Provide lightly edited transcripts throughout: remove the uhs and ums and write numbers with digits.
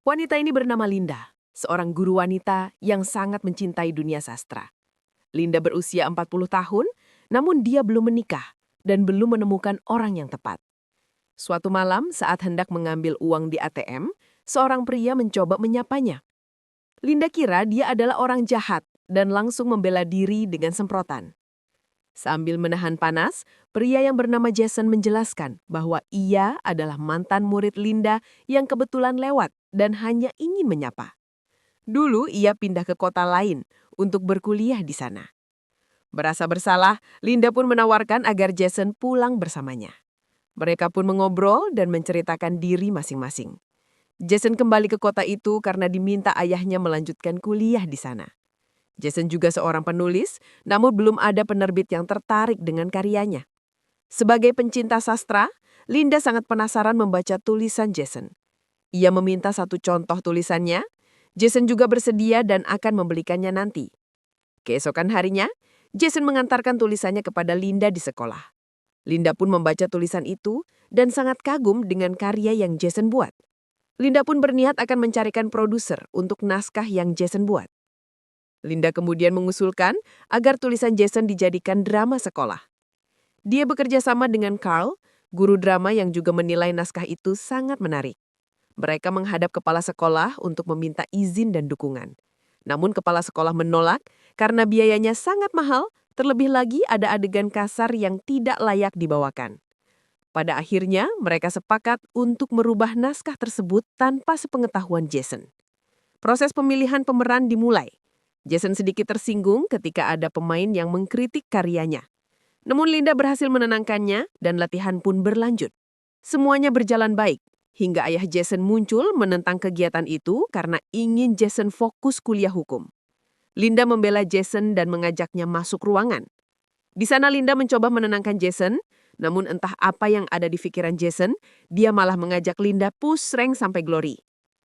Wanita ini bernama Linda, seorang guru wanita yang sangat mencintai dunia sastra. Linda berusia 40 tahun, namun dia belum menikah dan belum menemukan orang yang tepat. Suatu malam saat hendak mengambil uang di ATM, seorang pria mencoba menyapanya. Linda kira dia adalah orang jahat dan langsung membela diri dengan semprotan. Sambil menahan panas, pria yang bernama Jason menjelaskan bahwa ia adalah mantan murid Linda yang kebetulan lewat dan hanya ingin menyapa. Dulu ia pindah ke kota lain untuk berkuliah di sana. Merasa bersalah, Linda pun menawarkan agar Jason pulang bersamanya. Mereka pun mengobrol dan menceritakan diri masing-masing. Jason kembali ke kota itu karena diminta ayahnya melanjutkan kuliah di sana. Jason juga seorang penulis, namun belum ada penerbit yang tertarik dengan karyanya. Sebagai pencinta sastra, Linda sangat penasaran membaca tulisan Jason. Ia meminta satu contoh tulisannya. Jason juga bersedia dan akan membelikannya nanti. Keesokan harinya, Jason mengantarkan tulisannya kepada Linda di sekolah. Linda pun membaca tulisan itu dan sangat kagum dengan karya yang Jason buat. Linda pun berniat akan mencarikan produser untuk naskah yang Jason buat. Linda kemudian mengusulkan agar tulisan Jason dijadikan drama sekolah. Dia bekerja sama dengan Carl, guru drama yang juga menilai naskah itu sangat menarik. Mereka menghadap kepala sekolah untuk meminta izin dan dukungan. Namun kepala sekolah menolak karena biayanya sangat mahal, terlebih lagi ada adegan kasar yang tidak layak dibawakan. Pada akhirnya, mereka sepakat untuk merubah naskah tersebut tanpa sepengetahuan Jason. Proses pemilihan pemeran dimulai. Jason sedikit tersinggung ketika ada pemain yang mengkritik karyanya. Namun Linda berhasil menenangkannya dan latihan pun berlanjut. Semuanya berjalan baik, hingga ayah Jason muncul menentang kegiatan itu karena ingin Jason fokus kuliah hukum. Linda membela Jason dan mengajaknya masuk ruangan. Di sana Linda mencoba menenangkan Jason, namun entah apa yang ada di pikiran Jason, dia malah mengajak Linda push rank sampai glory.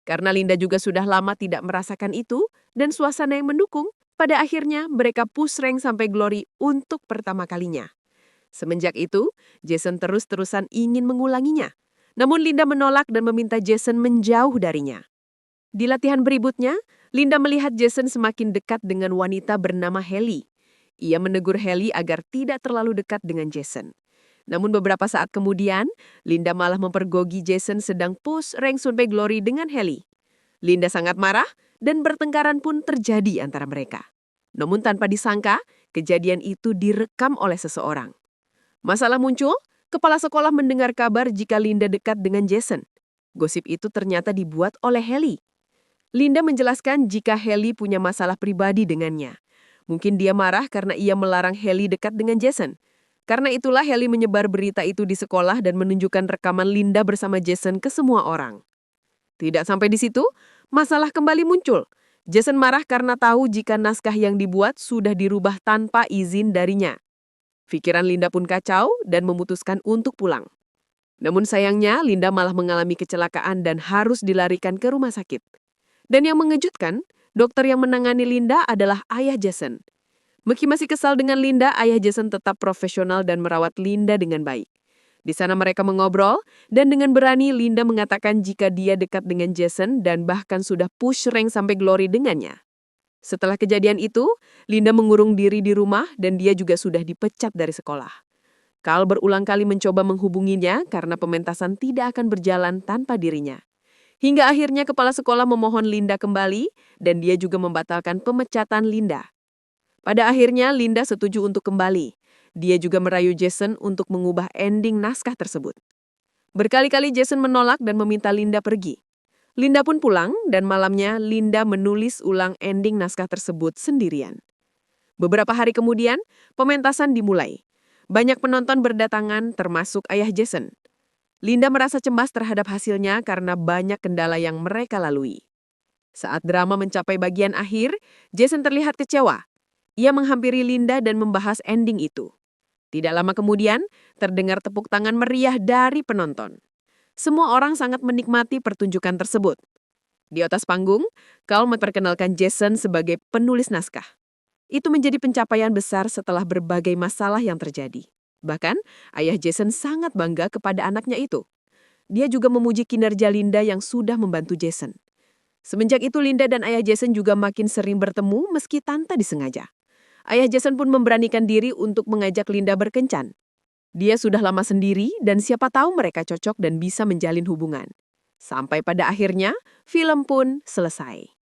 Karena Linda juga sudah lama tidak merasakan itu dan suasana yang mendukung, pada akhirnya mereka push rank sampai glory untuk pertama kalinya. Semenjak itu, Jason terus-terusan ingin mengulanginya. Namun Linda menolak dan meminta Jason menjauh darinya. Di latihan berikutnya, Linda melihat Jason semakin dekat dengan wanita bernama Haley. Ia menegur Haley agar tidak terlalu dekat dengan Jason. Namun beberapa saat kemudian, Linda malah mempergoki Jason sedang push rank sampai glory dengan Haley. Linda sangat marah dan pertengkaran pun terjadi antara mereka. Namun tanpa disangka, kejadian itu direkam oleh seseorang. Masalah muncul, kepala sekolah mendengar kabar jika Linda dekat dengan Jason. Gosip itu ternyata dibuat oleh Haley. Linda menjelaskan jika Haley punya masalah pribadi dengannya. Mungkin dia marah karena ia melarang Haley dekat dengan Jason. Karena itulah Haley menyebar berita itu di sekolah dan menunjukkan rekaman Linda bersama Jason ke semua orang. Tidak sampai di situ, masalah kembali muncul. Jason marah karena tahu jika naskah yang dibuat sudah dirubah tanpa izin darinya. Pikiran Linda pun kacau dan memutuskan untuk pulang. Namun sayangnya, Linda malah mengalami kecelakaan dan harus dilarikan ke rumah sakit. Dan yang mengejutkan, dokter yang menangani Linda adalah ayah Jason. Meski masih kesal dengan Linda, ayah Jason tetap profesional dan merawat Linda dengan baik. Di sana mereka mengobrol, dan dengan berani Linda mengatakan jika dia dekat dengan Jason dan bahkan sudah push rank sampai glory dengannya. Setelah kejadian itu, Linda mengurung diri di rumah dan dia juga sudah dipecat dari sekolah. Carl berulang kali mencoba menghubunginya karena pementasan tidak akan berjalan tanpa dirinya. Hingga akhirnya kepala sekolah memohon Linda kembali dan dia juga membatalkan pemecatan Linda. Pada akhirnya Linda setuju untuk kembali. Dia juga merayu Jason untuk mengubah ending naskah tersebut. Berkali-kali Jason menolak dan meminta Linda pergi. Linda pun pulang dan malamnya Linda menulis ulang ending naskah tersebut sendirian. Beberapa hari kemudian, pementasan dimulai. Banyak penonton berdatangan termasuk ayah Jason. Linda merasa cemas terhadap hasilnya karena banyak kendala yang mereka lalui. Saat drama mencapai bagian akhir, Jason terlihat kecewa. Ia menghampiri Linda dan membahas ending itu. Tidak lama kemudian, terdengar tepuk tangan meriah dari penonton. Semua orang sangat menikmati pertunjukan tersebut. Di atas panggung, Carl memperkenalkan Jason sebagai penulis naskah. Itu menjadi pencapaian besar setelah berbagai masalah yang terjadi. Bahkan, ayah Jason sangat bangga kepada anaknya itu. Dia juga memuji kinerja Linda yang sudah membantu Jason. Semenjak itu Linda dan ayah Jason juga makin sering bertemu meski tanpa disengaja. Ayah Jason pun memberanikan diri untuk mengajak Linda berkencan. Dia sudah lama sendiri dan siapa tahu mereka cocok dan bisa menjalin hubungan. Sampai pada akhirnya, film pun selesai.